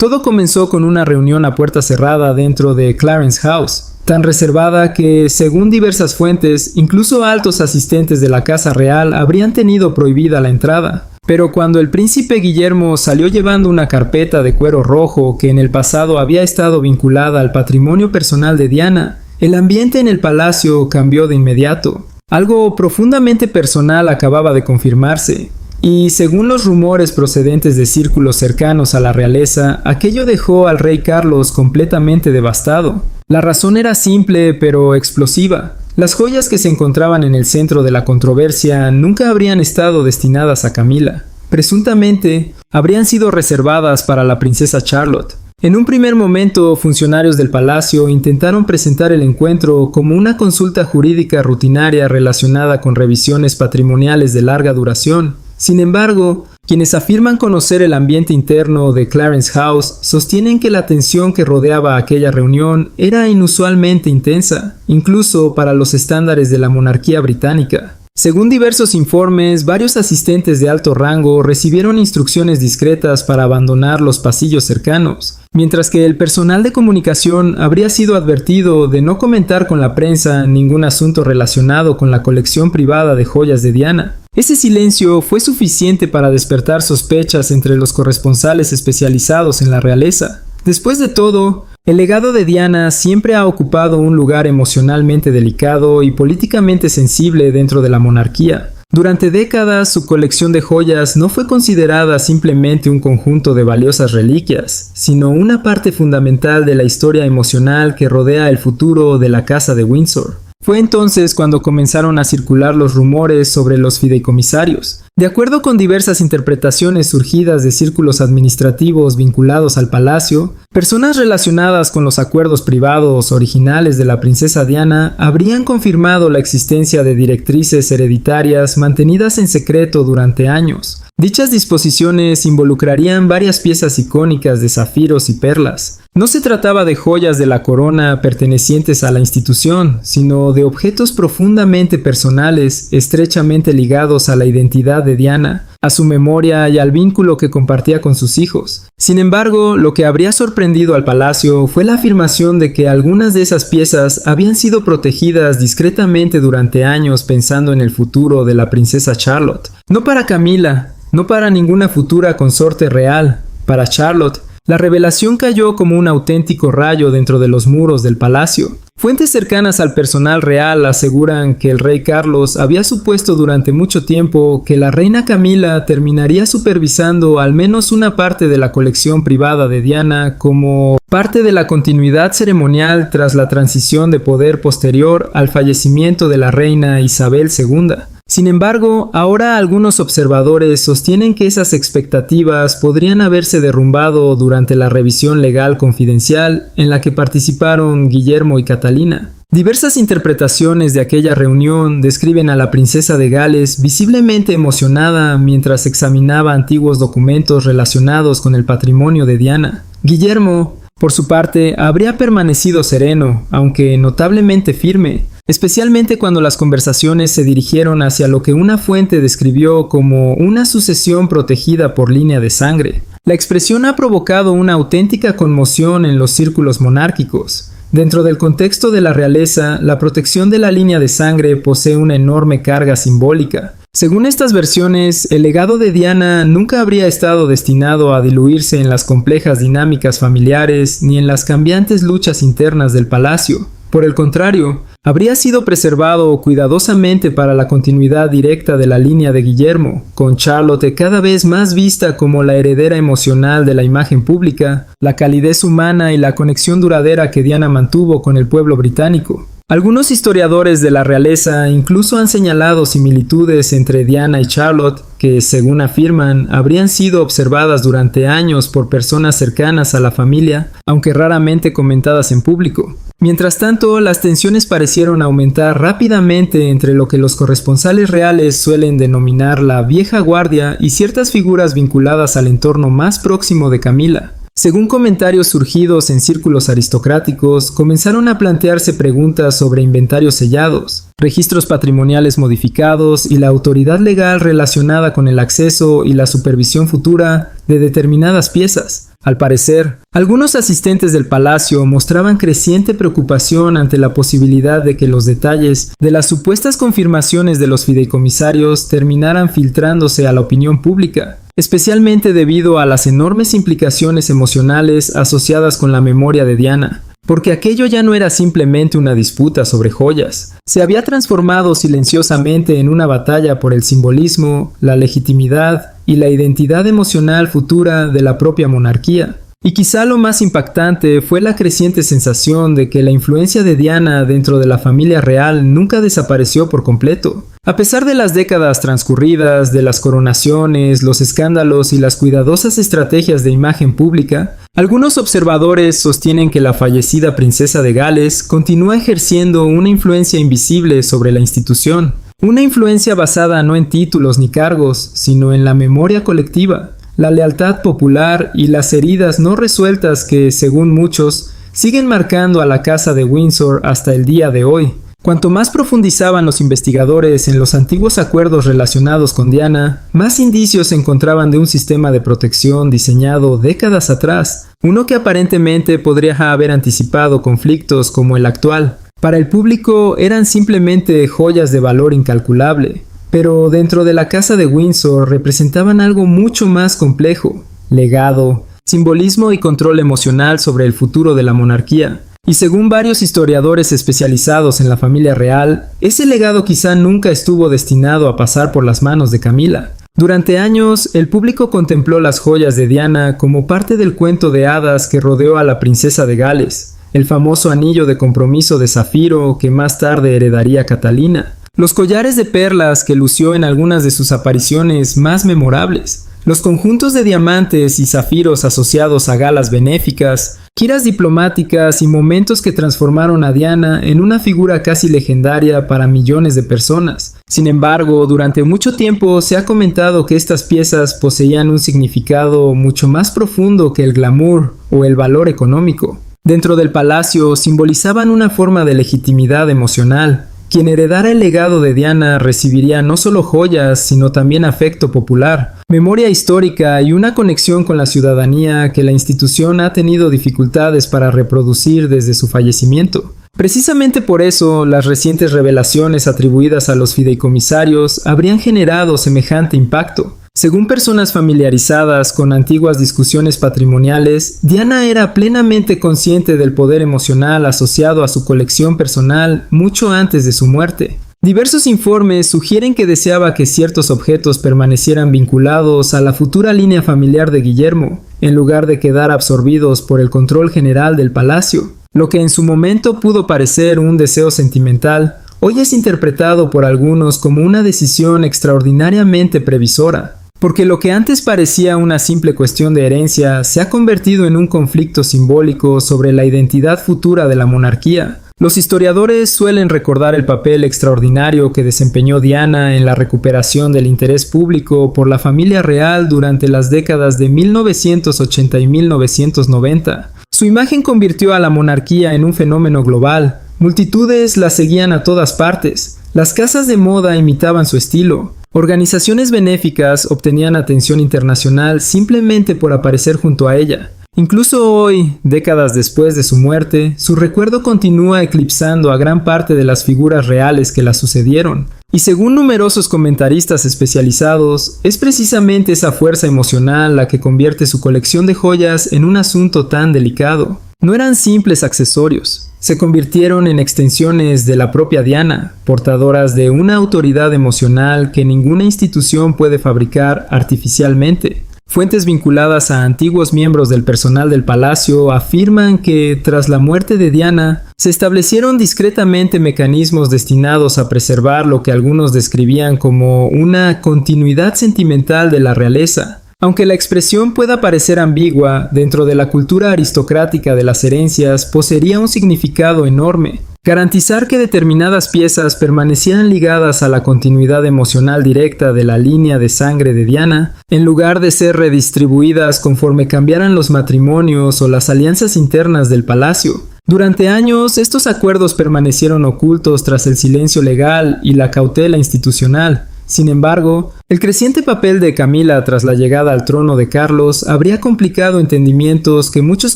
Todo comenzó con una reunión a puerta cerrada dentro de Clarence House, tan reservada que, según diversas fuentes, incluso altos asistentes de la Casa Real habrían tenido prohibida la entrada. Pero cuando el príncipe Guillermo salió llevando una carpeta de cuero rojo que en el pasado había estado vinculada al patrimonio personal de Diana, el ambiente en el palacio cambió de inmediato. Algo profundamente personal acababa de confirmarse, y según los rumores procedentes de círculos cercanos a la realeza, aquello dejó al rey Carlos completamente devastado. La razón era simple pero explosiva. Las joyas que se encontraban en el centro de la controversia nunca habrían estado destinadas a Camila. Presuntamente, habrían sido reservadas para la princesa Charlotte. En un primer momento, funcionarios del palacio intentaron presentar el encuentro como una consulta jurídica rutinaria relacionada con revisiones patrimoniales de larga duración. Sin embargo, quienes afirman conocer el ambiente interno de Clarence House sostienen que la tensión que rodeaba aquella reunión era inusualmente intensa, incluso para los estándares de la monarquía británica. Según diversos informes, varios asistentes de alto rango recibieron instrucciones discretas para abandonar los pasillos cercanos, mientras que el personal de comunicación habría sido advertido de no comentar con la prensa ningún asunto relacionado con la colección privada de joyas de Diana. Ese silencio fue suficiente para despertar sospechas entre los corresponsales especializados en la realeza. Después de todo, el legado de Diana siempre ha ocupado un lugar emocionalmente delicado y políticamente sensible dentro de la monarquía. Durante décadas, su colección de joyas no fue considerada simplemente un conjunto de valiosas reliquias, sino una parte fundamental de la historia emocional que rodea el futuro de la Casa de Windsor. Fue entonces cuando comenzaron a circular los rumores sobre los fideicomisarios. De acuerdo con diversas interpretaciones surgidas de círculos administrativos vinculados al palacio, personas relacionadas con los acuerdos privados originales de la princesa Diana habrían confirmado la existencia de directrices hereditarias mantenidas en secreto durante años. Dichas disposiciones involucrarían varias piezas icónicas de zafiros y perlas. No se trataba de joyas de la corona pertenecientes a la institución, sino de objetos profundamente personales, estrechamente ligados a la identidad de Diana, a su memoria y al vínculo que compartía con sus hijos. Sin embargo, lo que habría sorprendido al palacio fue la afirmación de que algunas de esas piezas habían sido protegidas discretamente durante años pensando en el futuro de la princesa Charlotte. No para Camila, no para ninguna futura consorte real, para Charlotte. La revelación cayó como un auténtico rayo dentro de los muros del palacio. Fuentes cercanas al personal real aseguran que el rey Carlos había supuesto durante mucho tiempo que la reina Camila terminaría supervisando al menos una parte de la colección privada de Diana como parte de la continuidad ceremonial tras la transición de poder posterior al fallecimiento de la reina Isabel II. Sin embargo, ahora algunos observadores sostienen que esas expectativas podrían haberse derrumbado durante la revisión legal confidencial en la que participaron Guillermo y Catalina. Diversas interpretaciones de aquella reunión describen a la princesa de Gales visiblemente emocionada mientras examinaba antiguos documentos relacionados con el patrimonio de Diana. Guillermo, por su parte, habría permanecido sereno, aunque notablemente firme, especialmente cuando las conversaciones se dirigieron hacia lo que una fuente describió como una sucesión protegida por línea de sangre. La expresión ha provocado una auténtica conmoción en los círculos monárquicos. Dentro del contexto de la realeza, la protección de la línea de sangre posee una enorme carga simbólica. Según estas versiones, el legado de Diana nunca habría estado destinado a diluirse en las complejas dinámicas familiares ni en las cambiantes luchas internas del palacio. Por el contrario, habría sido preservado cuidadosamente para la continuidad directa de la línea de Guillermo, con Charlotte cada vez más vista como la heredera emocional de la imagen pública, la calidez humana y la conexión duradera que Diana mantuvo con el pueblo británico. Algunos historiadores de la realeza incluso han señalado similitudes entre Diana y Charlotte que, según afirman, habrían sido observadas durante años por personas cercanas a la familia, aunque raramente comentadas en público. Mientras tanto, las tensiones parecieron aumentar rápidamente entre lo que los corresponsales reales suelen denominar la vieja guardia y ciertas figuras vinculadas al entorno más próximo de Camila. Según comentarios surgidos en círculos aristocráticos, comenzaron a plantearse preguntas sobre inventarios sellados, registros patrimoniales modificados y la autoridad legal relacionada con el acceso y la supervisión futura de determinadas piezas. Al parecer, algunos asistentes del palacio mostraban creciente preocupación ante la posibilidad de que los detalles de las supuestas confirmaciones de los fideicomisarios terminaran filtrándose a la opinión pública, especialmente debido a las enormes implicaciones emocionales asociadas con la memoria de Diana. Porque aquello ya no era simplemente una disputa sobre joyas, se había transformado silenciosamente en una batalla por el simbolismo, la legitimidad y la identidad emocional futura de la propia monarquía. Y quizá lo más impactante fue la creciente sensación de que la influencia de Diana dentro de la familia real nunca desapareció por completo. A pesar de las décadas transcurridas, de las coronaciones, los escándalos y las cuidadosas estrategias de imagen pública, algunos observadores sostienen que la fallecida princesa de Gales continúa ejerciendo una influencia invisible sobre la institución. Una influencia basada no en títulos ni cargos, sino en la memoria colectiva, la lealtad popular y las heridas no resueltas que, según muchos, siguen marcando a la casa de Windsor hasta el día de hoy. Cuanto más profundizaban los investigadores en los antiguos acuerdos relacionados con Diana, más indicios se encontraban de un sistema de protección diseñado décadas atrás, uno que aparentemente podría haber anticipado conflictos como el actual. Para el público eran simplemente joyas de valor incalculable, pero dentro de la casa de Windsor representaban algo mucho más complejo: legado, simbolismo y control emocional sobre el futuro de la monarquía. Y según varios historiadores especializados en la familia real, ese legado quizá nunca estuvo destinado a pasar por las manos de Camila. Durante años, el público contempló las joyas de Diana como parte del cuento de hadas que rodeó a la princesa de Gales, el famoso anillo de compromiso de zafiro que más tarde heredaría Catalina, los collares de perlas que lució en algunas de sus apariciones más memorables, los conjuntos de diamantes y zafiros asociados a galas benéficas, giras diplomáticas y momentos que transformaron a Diana en una figura casi legendaria para millones de personas. Sin embargo, durante mucho tiempo se ha comentado que estas piezas poseían un significado mucho más profundo que el glamour o el valor económico. Dentro del palacio simbolizaban una forma de legitimidad emocional. Quien heredara el legado de Diana recibiría no solo joyas, sino también afecto popular, memoria histórica y una conexión con la ciudadanía que la institución ha tenido dificultades para reproducir desde su fallecimiento. Precisamente por eso, las recientes revelaciones atribuidas a los fideicomisarios habrían generado semejante impacto. Según personas familiarizadas con antiguas discusiones patrimoniales, Diana era plenamente consciente del poder emocional asociado a su colección personal mucho antes de su muerte. Diversos informes sugieren que deseaba que ciertos objetos permanecieran vinculados a la futura línea familiar de Guillermo, en lugar de quedar absorbidos por el control general del palacio. Lo que en su momento pudo parecer un deseo sentimental, hoy es interpretado por algunos como una decisión extraordinariamente previsora. Porque lo que antes parecía una simple cuestión de herencia se ha convertido en un conflicto simbólico sobre la identidad futura de la monarquía. Los historiadores suelen recordar el papel extraordinario que desempeñó Diana en la recuperación del interés público por la familia real durante las décadas de 1980 y 1990. Su imagen convirtió a la monarquía en un fenómeno global. Multitudes la seguían a todas partes. Las casas de moda imitaban su estilo. Organizaciones benéficas obtenían atención internacional simplemente por aparecer junto a ella. Incluso hoy, décadas después de su muerte, su recuerdo continúa eclipsando a gran parte de las figuras reales que la sucedieron. Y según numerosos comentaristas especializados, es precisamente esa fuerza emocional la que convierte su colección de joyas en un asunto tan delicado. No eran simples accesorios. Se convirtieron en extensiones de la propia Diana, portadoras de una autoridad emocional que ninguna institución puede fabricar artificialmente. Fuentes vinculadas a antiguos miembros del personal del palacio afirman que, tras la muerte de Diana, se establecieron discretamente mecanismos destinados a preservar lo que algunos describían como una continuidad sentimental de la realeza. Aunque la expresión pueda parecer ambigua, dentro de la cultura aristocrática de las herencias poseería un significado enorme. Garantizar que determinadas piezas permanecieran ligadas a la continuidad emocional directa de la línea de sangre de Diana, en lugar de ser redistribuidas conforme cambiaran los matrimonios o las alianzas internas del palacio. Durante años, estos acuerdos permanecieron ocultos tras el silencio legal y la cautela institucional. Sin embargo, el creciente papel de Camila tras la llegada al trono de Carlos habría complicado entendimientos que muchos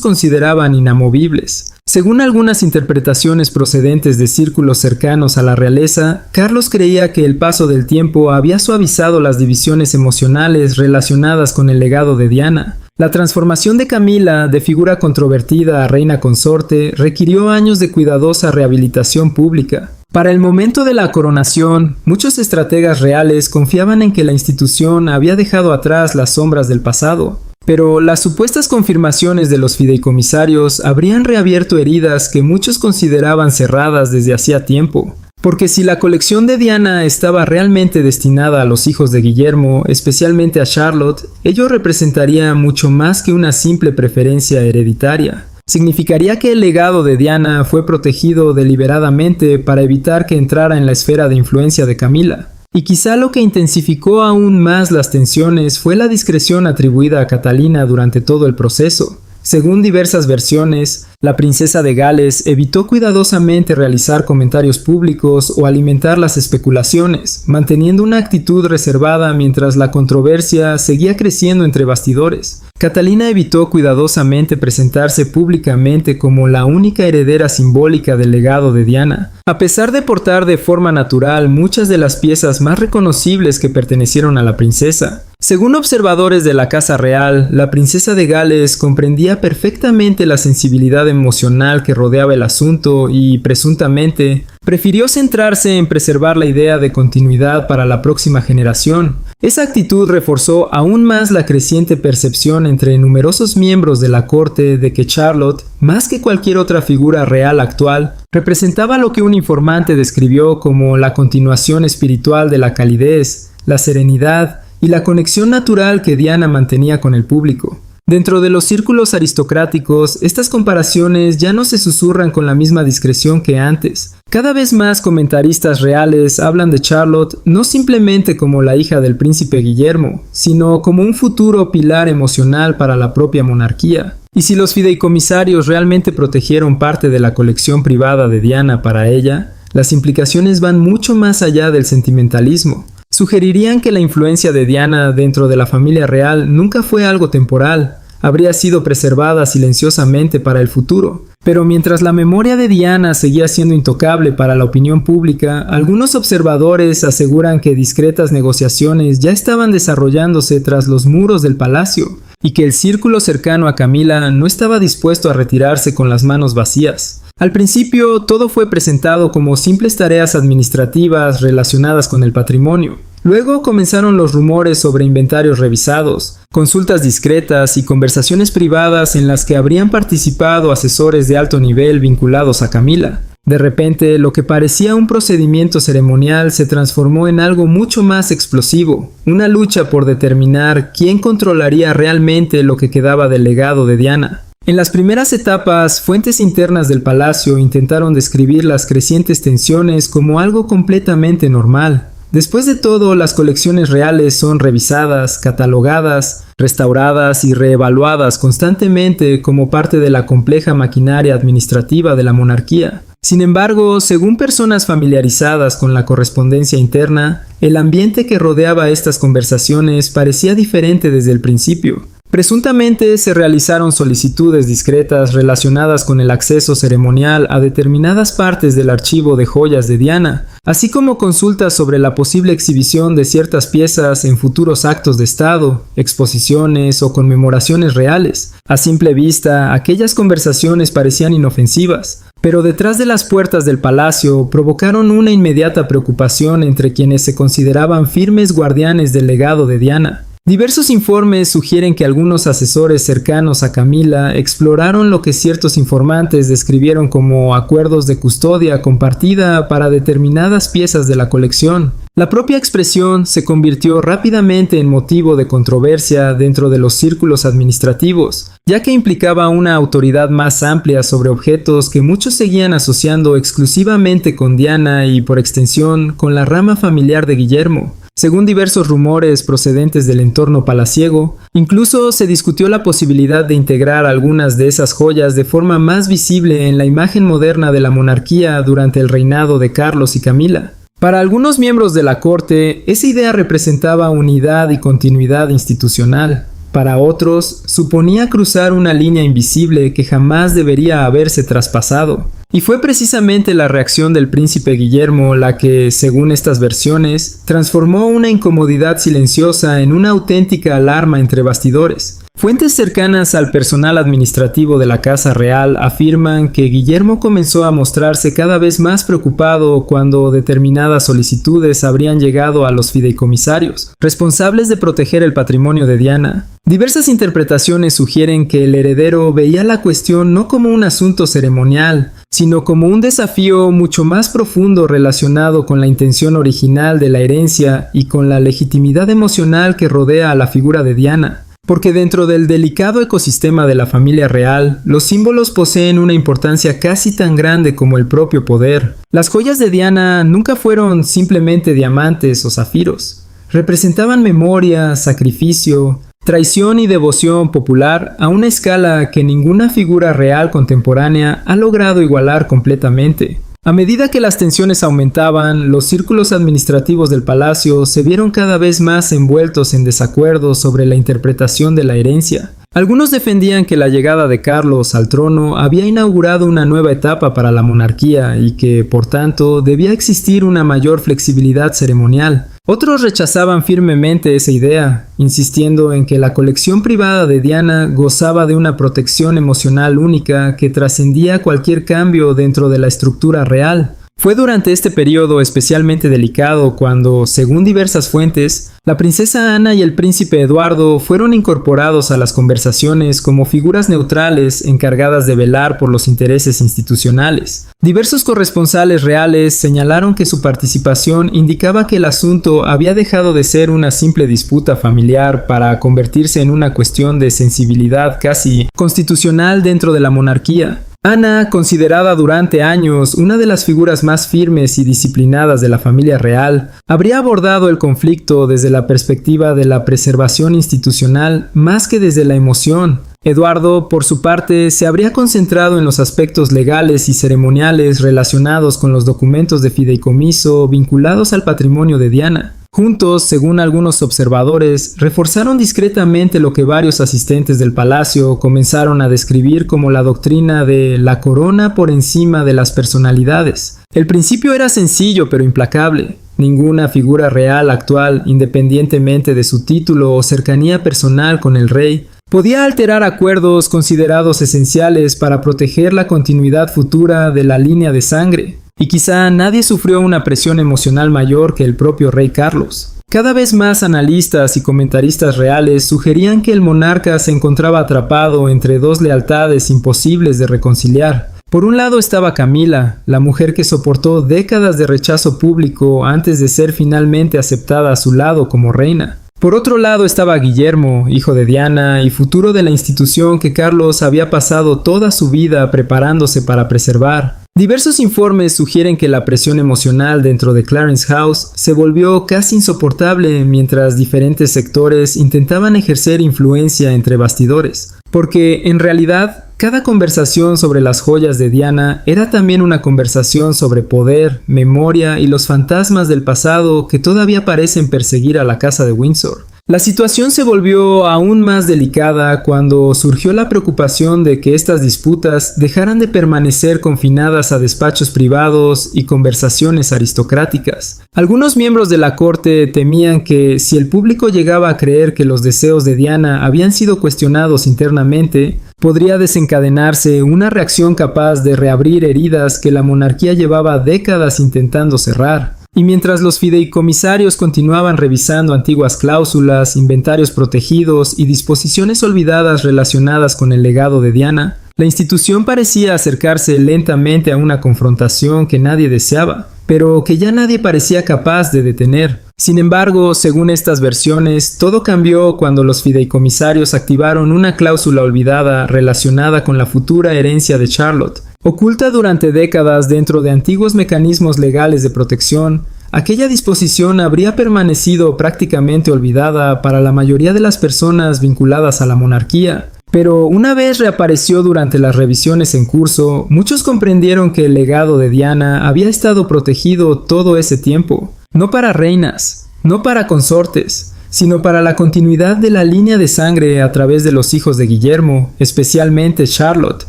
consideraban inamovibles. Según algunas interpretaciones procedentes de círculos cercanos a la realeza, Carlos creía que el paso del tiempo había suavizado las divisiones emocionales relacionadas con el legado de Diana. La transformación de Camila de figura controvertida a reina consorte requirió años de cuidadosa rehabilitación pública. Para el momento de la coronación, muchos estrategas reales confiaban en que la institución había dejado atrás las sombras del pasado, pero las supuestas confirmaciones de los fideicomisarios habrían reabierto heridas que muchos consideraban cerradas desde hacía tiempo. Porque si la colección de Diana estaba realmente destinada a los hijos de Guillermo, especialmente a Charlotte, ello representaría mucho más que una simple preferencia hereditaria. Significaría que el legado de Diana fue protegido deliberadamente para evitar que entrara en la esfera de influencia de Camila. Y quizá lo que intensificó aún más las tensiones fue la discreción atribuida a Catalina durante todo el proceso. Según diversas versiones, la princesa de Gales evitó cuidadosamente realizar comentarios públicos o alimentar las especulaciones, manteniendo una actitud reservada mientras la controversia seguía creciendo entre bastidores. Catalina evitó cuidadosamente presentarse públicamente como la única heredera simbólica del legado de Diana, a pesar de portar de forma natural muchas de las piezas más reconocibles que pertenecieron a la princesa. Según observadores de la Casa Real, la princesa de Gales comprendía perfectamente la sensibilidad emocional que rodeaba el asunto y, presuntamente, prefirió centrarse en preservar la idea de continuidad para la próxima generación. Esa actitud reforzó aún más la creciente percepción entre numerosos miembros de la corte de que Charlotte, más que cualquier otra figura real actual, representaba lo que un informante describió como la continuación espiritual de la calidez, la serenidad y la conexión natural que Diana mantenía con el público. Dentro de los círculos aristocráticos, estas comparaciones ya no se susurran con la misma discreción que antes. Cada vez más comentaristas reales hablan de Charlotte no simplemente como la hija del príncipe Guillermo, sino como un futuro pilar emocional para la propia monarquía. Y si los fideicomisarios realmente protegieron parte de la colección privada de Diana para ella, las implicaciones van mucho más allá del sentimentalismo. Sugerirían que la influencia de Diana dentro de la familia real nunca fue algo temporal, habría sido preservada silenciosamente para el futuro. Pero mientras la memoria de Diana seguía siendo intocable para la opinión pública, algunos observadores aseguran que discretas negociaciones ya estaban desarrollándose tras los muros del palacio, y que el círculo cercano a Camila no estaba dispuesto a retirarse con las manos vacías. Al principio, todo fue presentado como simples tareas administrativas relacionadas con el patrimonio. Luego comenzaron los rumores sobre inventarios revisados, consultas discretas y conversaciones privadas en las que habrían participado asesores de alto nivel vinculados a Camila. De repente, lo que parecía un procedimiento ceremonial se transformó en algo mucho más explosivo, una lucha por determinar quién controlaría realmente lo que quedaba del legado de Diana. En las primeras etapas, fuentes internas del palacio intentaron describir las crecientes tensiones como algo completamente normal. Después de todo, las colecciones reales son revisadas, catalogadas, restauradas y reevaluadas constantemente como parte de la compleja maquinaria administrativa de la monarquía. Sin embargo, según personas familiarizadas con la correspondencia interna, el ambiente que rodeaba estas conversaciones parecía diferente desde el principio. Presuntamente se realizaron solicitudes discretas relacionadas con el acceso ceremonial a determinadas partes del archivo de joyas de Diana, así como consultas sobre la posible exhibición de ciertas piezas en futuros actos de Estado, exposiciones o conmemoraciones reales. A simple vista, aquellas conversaciones parecían inofensivas, pero detrás de las puertas del palacio provocaron una inmediata preocupación entre quienes se consideraban firmes guardianes del legado de Diana. Diversos informes sugieren que algunos asesores cercanos a Camila exploraron lo que ciertos informantes describieron como acuerdos de custodia compartida para determinadas piezas de la colección. La propia expresión se convirtió rápidamente en motivo de controversia dentro de los círculos administrativos, ya que implicaba una autoridad más amplia sobre objetos que muchos seguían asociando exclusivamente con Diana y, por extensión, con la rama familiar de Guillermo. Según diversos rumores procedentes del entorno palaciego, incluso se discutió la posibilidad de integrar algunas de esas joyas de forma más visible en la imagen moderna de la monarquía durante el reinado de Carlos y Camila. Para algunos miembros de la corte, esa idea representaba unidad y continuidad institucional. Para otros, suponía cruzar una línea invisible que jamás debería haberse traspasado. Y fue precisamente la reacción del príncipe Guillermo la que, según estas versiones, transformó una incomodidad silenciosa en una auténtica alarma entre bastidores. Fuentes cercanas al personal administrativo de la Casa Real afirman que Guillermo comenzó a mostrarse cada vez más preocupado cuando determinadas solicitudes habrían llegado a los fideicomisarios, responsables de proteger el patrimonio de Diana. Diversas interpretaciones sugieren que el heredero veía la cuestión no como un asunto ceremonial, sino como un desafío mucho más profundo relacionado con la intención original de la herencia y con la legitimidad emocional que rodea a la figura de Diana. Porque dentro del delicado ecosistema de la familia real, los símbolos poseen una importancia casi tan grande como el propio poder. Las joyas de Diana nunca fueron simplemente diamantes o zafiros. Representaban memoria, sacrificio, traición y devoción popular a una escala que ninguna figura real contemporánea ha logrado igualar completamente. A medida que las tensiones aumentaban, los círculos administrativos del palacio se vieron cada vez más envueltos en desacuerdos sobre la interpretación de la herencia. Algunos defendían que la llegada de Carlos al trono había inaugurado una nueva etapa para la monarquía y que, por tanto, debía existir una mayor flexibilidad ceremonial. Otros rechazaban firmemente esa idea, insistiendo en que la colección privada de Diana gozaba de una protección emocional única que trascendía cualquier cambio dentro de la estructura real. Fue durante este periodo especialmente delicado cuando, según diversas fuentes, la princesa Ana y el príncipe Eduardo fueron incorporados a las conversaciones como figuras neutrales encargadas de velar por los intereses institucionales. Diversos corresponsales reales señalaron que su participación indicaba que el asunto había dejado de ser una simple disputa familiar para convertirse en una cuestión de sensibilidad casi constitucional dentro de la monarquía. Ana, considerada durante años una de las figuras más firmes y disciplinadas de la familia real, habría abordado el conflicto desde la perspectiva de la preservación institucional más que desde la emoción. Eduardo, por su parte, se habría concentrado en los aspectos legales y ceremoniales relacionados con los documentos de fideicomiso vinculados al patrimonio de Diana. Juntos, según algunos observadores, reforzaron discretamente lo que varios asistentes del palacio comenzaron a describir como la doctrina de la corona por encima de las personalidades. El principio era sencillo pero implacable. Ninguna figura real actual, independientemente de su título o cercanía personal con el rey, podía alterar acuerdos considerados esenciales para proteger la continuidad futura de la línea de sangre. Y quizá nadie sufrió una presión emocional mayor que el propio rey Carlos. Cada vez más analistas y comentaristas reales sugerían que el monarca se encontraba atrapado entre dos lealtades imposibles de reconciliar. Por un lado estaba Camila, la mujer que soportó décadas de rechazo público antes de ser finalmente aceptada a su lado como reina. Por otro lado estaba Guillermo, hijo de Diana y futuro de la institución que Carlos había pasado toda su vida preparándose para preservar. Diversos informes sugieren que la presión emocional dentro de Clarence House se volvió casi insoportable mientras diferentes sectores intentaban ejercer influencia entre bastidores, porque en realidad cada conversación sobre las joyas de Diana era también una conversación sobre poder, memoria y los fantasmas del pasado que todavía parecen perseguir a la casa de Windsor. La situación se volvió aún más delicada cuando surgió la preocupación de que estas disputas dejaran de permanecer confinadas a despachos privados y conversaciones aristocráticas. Algunos miembros de la corte temían que si el público llegaba a creer que los deseos de Diana habían sido cuestionados internamente, podría desencadenarse una reacción capaz de reabrir heridas que la monarquía llevaba décadas intentando cerrar. Y mientras los fideicomisarios continuaban revisando antiguas cláusulas, inventarios protegidos y disposiciones olvidadas relacionadas con el legado de Diana, la institución parecía acercarse lentamente a una confrontación que nadie deseaba, pero que ya nadie parecía capaz de detener. Sin embargo, según estas versiones, todo cambió cuando los fideicomisarios activaron una cláusula olvidada relacionada con la futura herencia de Charlotte. Oculta durante décadas dentro de antiguos mecanismos legales de protección, aquella disposición habría permanecido prácticamente olvidada para la mayoría de las personas vinculadas a la monarquía. Pero una vez reapareció durante las revisiones en curso, muchos comprendieron que el legado de Diana había estado protegido todo ese tiempo, no para reinas, no para consortes, sino para la continuidad de la línea de sangre a través de los hijos de Guillermo, especialmente Charlotte.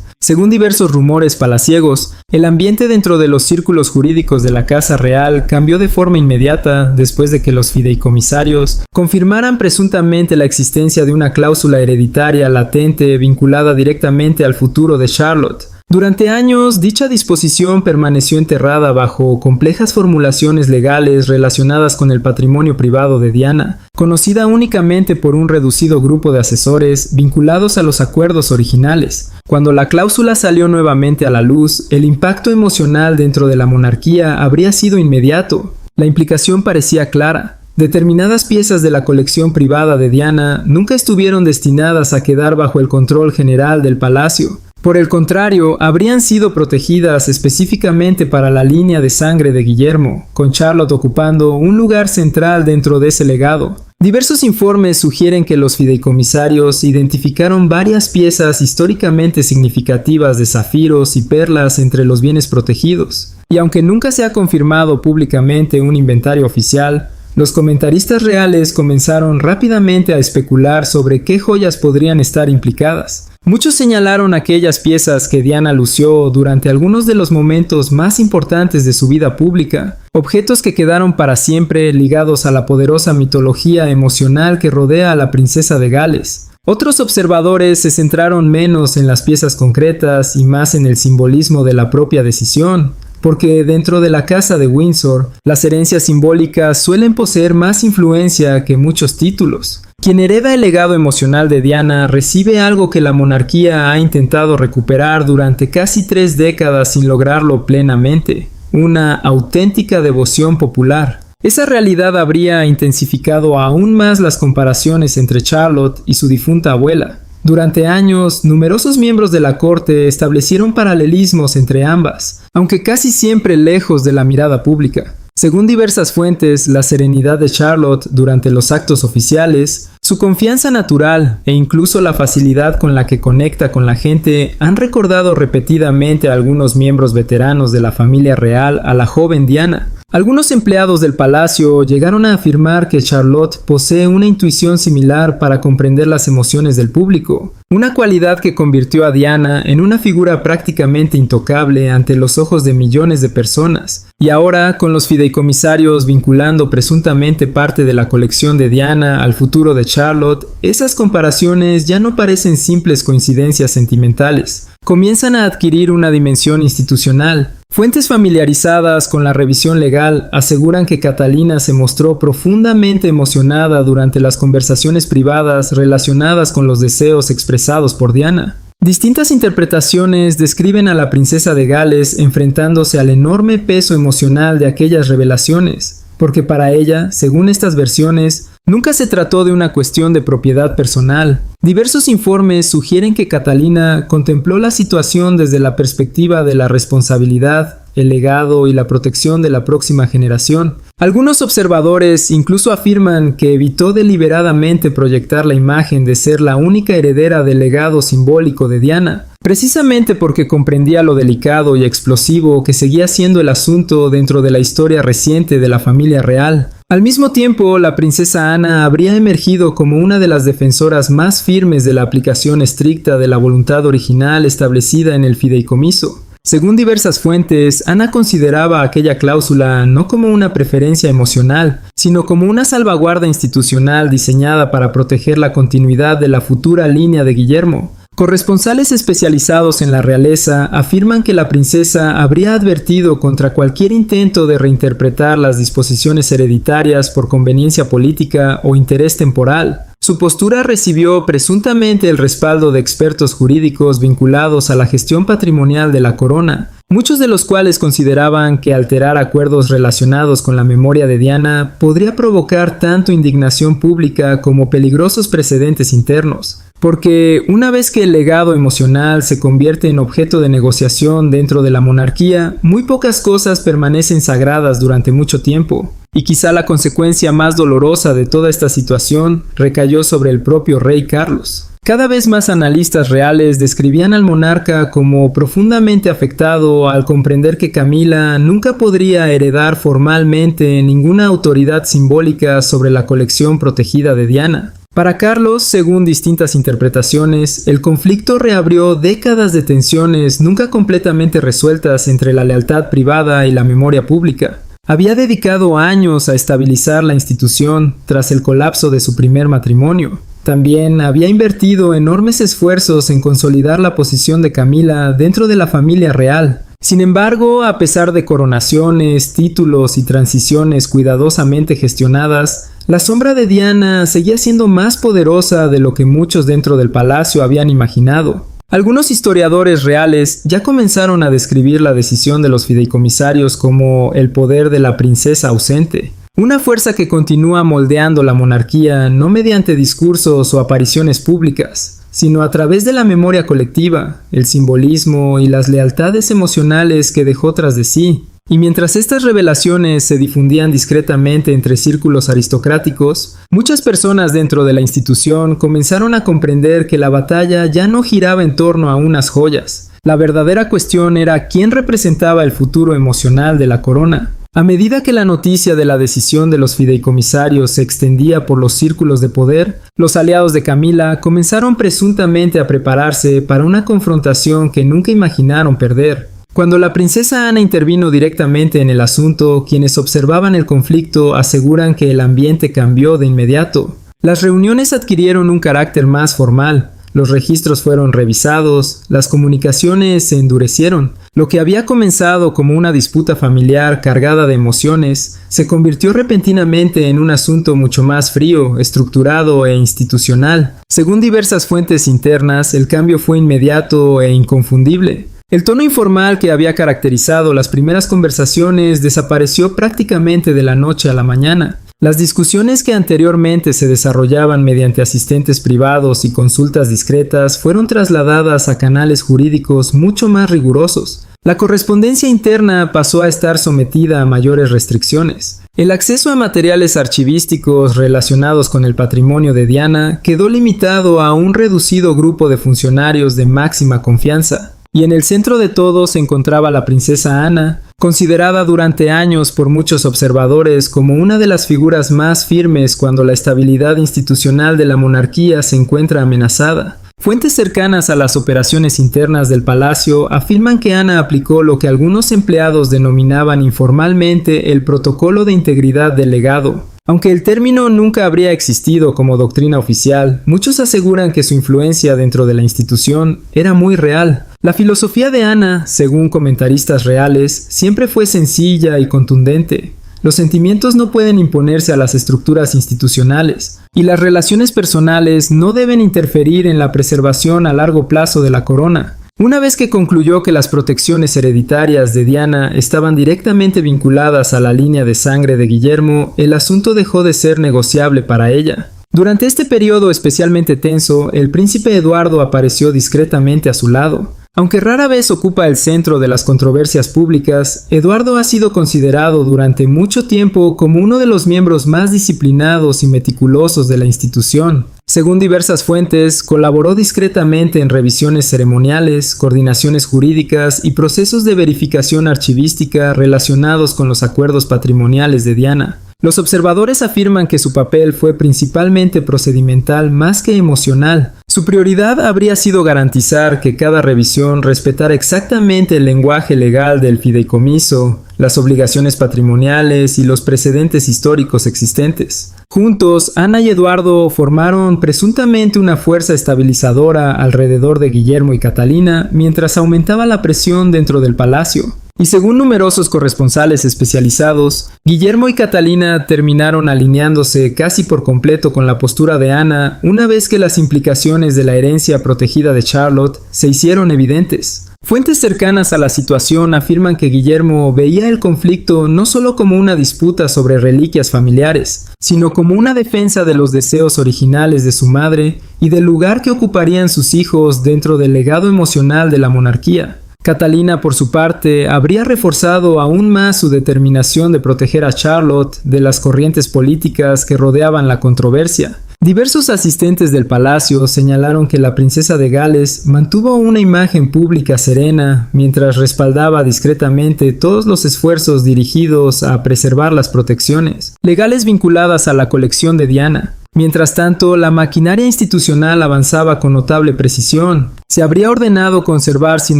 Según diversos rumores palaciegos, el ambiente dentro de los círculos jurídicos de la Casa Real cambió de forma inmediata después de que los fideicomisarios confirmaran presuntamente la existencia de una cláusula hereditaria latente vinculada directamente al futuro de Charlotte. Durante años, dicha disposición permaneció enterrada bajo complejas formulaciones legales relacionadas con el patrimonio privado de Diana, conocida únicamente por un reducido grupo de asesores vinculados a los acuerdos originales. Cuando la cláusula salió nuevamente a la luz, el impacto emocional dentro de la monarquía habría sido inmediato. La implicación parecía clara. Determinadas piezas de la colección privada de Diana nunca estuvieron destinadas a quedar bajo el control general del palacio. Por el contrario, habrían sido protegidas específicamente para la línea de sangre de Guillermo, con Charlotte ocupando un lugar central dentro de ese legado. Diversos informes sugieren que los fideicomisarios identificaron varias piezas históricamente significativas de zafiros y perlas entre los bienes protegidos. Y aunque nunca se ha confirmado públicamente un inventario oficial, los comentaristas reales comenzaron rápidamente a especular sobre qué joyas podrían estar implicadas. Muchos señalaron aquellas piezas que Diana lució durante algunos de los momentos más importantes de su vida pública, objetos que quedaron para siempre ligados a la poderosa mitología emocional que rodea a la princesa de Gales. Otros observadores se centraron menos en las piezas concretas y más en el simbolismo de la propia decisión, porque dentro de la casa de Windsor, las herencias simbólicas suelen poseer más influencia que muchos títulos. Quien hereda el legado emocional de Diana recibe algo que la monarquía ha intentado recuperar durante casi 3 décadas sin lograrlo plenamente: una auténtica devoción popular. Esa realidad habría intensificado aún más las comparaciones entre Charlotte y su difunta abuela. Durante años, numerosos miembros de la corte establecieron paralelismos entre ambas, aunque casi siempre lejos de la mirada pública. Según diversas fuentes, la serenidad de Charlotte durante los actos oficiales, su confianza natural e incluso la facilidad con la que conecta con la gente han recordado repetidamente a algunos miembros veteranos de la familia real a la joven Diana. Algunos empleados del palacio llegaron a afirmar que Charlotte posee una intuición similar para comprender las emociones del público, una cualidad que convirtió a Diana en una figura prácticamente intocable ante los ojos de millones de personas. Y ahora, con los fideicomisarios vinculando presuntamente parte de la colección de Diana al futuro de Charlotte, esas comparaciones ya no parecen simples coincidencias sentimentales. Comienzan a adquirir una dimensión institucional. Fuentes familiarizadas con la revisión legal aseguran que Catalina se mostró profundamente emocionada durante las conversaciones privadas relacionadas con los deseos expresados por Diana. Distintas interpretaciones describen a la princesa de Gales enfrentándose al enorme peso emocional de aquellas revelaciones, porque para ella, según estas versiones, nunca se trató de una cuestión de propiedad personal. Diversos informes sugieren que Catalina contempló la situación desde la perspectiva de la responsabilidad, el legado y la protección de la próxima generación. Algunos observadores incluso afirman que evitó deliberadamente proyectar la imagen de ser la única heredera del legado simbólico de Diana, precisamente porque comprendía lo delicado y explosivo que seguía siendo el asunto dentro de la historia reciente de la familia real. Al mismo tiempo, la princesa Ana habría emergido como una de las defensoras más firmes de la aplicación estricta de la voluntad original establecida en el fideicomiso. Según diversas fuentes, Ana consideraba aquella cláusula no como una preferencia emocional, sino como una salvaguarda institucional diseñada para proteger la continuidad de la futura línea de Guillermo. Corresponsales especializados en la realeza afirman que la princesa habría advertido contra cualquier intento de reinterpretar las disposiciones hereditarias por conveniencia política o interés temporal. Su postura recibió presuntamente el respaldo de expertos jurídicos vinculados a la gestión patrimonial de la corona, muchos de los cuales consideraban que alterar acuerdos relacionados con la memoria de Diana podría provocar tanto indignación pública como peligrosos precedentes internos. Porque una vez que el legado emocional se convierte en objeto de negociación dentro de la monarquía, muy pocas cosas permanecen sagradas durante mucho tiempo. Y quizá la consecuencia más dolorosa de toda esta situación recayó sobre el propio rey Carlos. Cada vez más analistas reales describían al monarca como profundamente afectado al comprender que Camila nunca podría heredar formalmente ninguna autoridad simbólica sobre la colección protegida de Diana. Para Carlos, según distintas interpretaciones, el conflicto reabrió décadas de tensiones nunca completamente resueltas entre la lealtad privada y la memoria pública. Había dedicado años a estabilizar la institución tras el colapso de su primer matrimonio. También había invertido enormes esfuerzos en consolidar la posición de Camila dentro de la familia real. Sin embargo, a pesar de coronaciones, títulos y transiciones cuidadosamente gestionadas, la sombra de Diana seguía siendo más poderosa de lo que muchos dentro del palacio habían imaginado. Algunos historiadores reales ya comenzaron a describir la decisión de los fideicomisarios como el poder de la princesa ausente. Una fuerza que continúa moldeando la monarquía no mediante discursos o apariciones públicas, sino a través de la memoria colectiva, el simbolismo y las lealtades emocionales que dejó tras de sí. Y mientras estas revelaciones se difundían discretamente entre círculos aristocráticos, muchas personas dentro de la institución comenzaron a comprender que la batalla ya no giraba en torno a unas joyas. La verdadera cuestión era quién representaba el futuro emocional de la corona. A medida que la noticia de la decisión de los fideicomisarios se extendía por los círculos de poder, los aliados de Camila comenzaron presuntamente a prepararse para una confrontación que nunca imaginaron perder. Cuando la princesa Ana intervino directamente en el asunto, quienes observaban el conflicto aseguran que el ambiente cambió de inmediato. Las reuniones adquirieron un carácter más formal. Los registros fueron revisados, las comunicaciones se endurecieron. Lo que había comenzado como una disputa familiar cargada de emociones, se convirtió repentinamente en un asunto mucho más frío, estructurado e institucional. Según diversas fuentes internas, el cambio fue inmediato e inconfundible. El tono informal que había caracterizado las primeras conversaciones desapareció prácticamente de la noche a la mañana. Las discusiones que anteriormente se desarrollaban mediante asistentes privados y consultas discretas fueron trasladadas a canales jurídicos mucho más rigurosos. La correspondencia interna pasó a estar sometida a mayores restricciones. El acceso a materiales archivísticos relacionados con el patrimonio de Diana quedó limitado a un reducido grupo de funcionarios de máxima confianza. Y en el centro de todo se encontraba la princesa Ana, considerada durante años por muchos observadores como una de las figuras más firmes cuando la estabilidad institucional de la monarquía se encuentra amenazada. Fuentes cercanas a las operaciones internas del palacio afirman que Ana aplicó lo que algunos empleados denominaban informalmente el protocolo de integridad del legado. Aunque el término nunca habría existido como doctrina oficial, muchos aseguran que su influencia dentro de la institución era muy real. La filosofía de Ana, según comentaristas reales, siempre fue sencilla y contundente. Los sentimientos no pueden imponerse a las estructuras institucionales, y las relaciones personales no deben interferir en la preservación a largo plazo de la corona. Una vez que concluyó que las protecciones hereditarias de Diana estaban directamente vinculadas a la línea de sangre de Guillermo, el asunto dejó de ser negociable para ella. Durante este periodo especialmente tenso, el príncipe Eduardo apareció discretamente a su lado. Aunque rara vez ocupa el centro de las controversias públicas, Eduardo ha sido considerado durante mucho tiempo como uno de los miembros más disciplinados y meticulosos de la institución. Según diversas fuentes, colaboró discretamente en revisiones ceremoniales, coordinaciones jurídicas y procesos de verificación archivística relacionados con los acuerdos patrimoniales de Diana. Los observadores afirman que su papel fue principalmente procedimental más que emocional. Su prioridad habría sido garantizar que cada revisión respetara exactamente el lenguaje legal del fideicomiso, las obligaciones patrimoniales y los precedentes históricos existentes. Juntos, Ana y Eduardo formaron presuntamente una fuerza estabilizadora alrededor de Guillermo y Catalina mientras aumentaba la presión dentro del palacio. Y según numerosos corresponsales especializados, Guillermo y Catalina terminaron alineándose casi por completo con la postura de Ana una vez que las implicaciones de la herencia protegida de Charlotte se hicieron evidentes. Fuentes cercanas a la situación afirman que Guillermo veía el conflicto no solo como una disputa sobre reliquias familiares, sino como una defensa de los deseos originales de su madre y del lugar que ocuparían sus hijos dentro del legado emocional de la monarquía. Catalina, por su parte, habría reforzado aún más su determinación de proteger a Charlotte de las corrientes políticas que rodeaban la controversia. Diversos asistentes del palacio señalaron que la princesa de Gales mantuvo una imagen pública serena mientras respaldaba discretamente todos los esfuerzos dirigidos a preservar las protecciones legales vinculadas a la colección de Diana. Mientras tanto, la maquinaria institucional avanzaba con notable precisión. Se habría ordenado conservar sin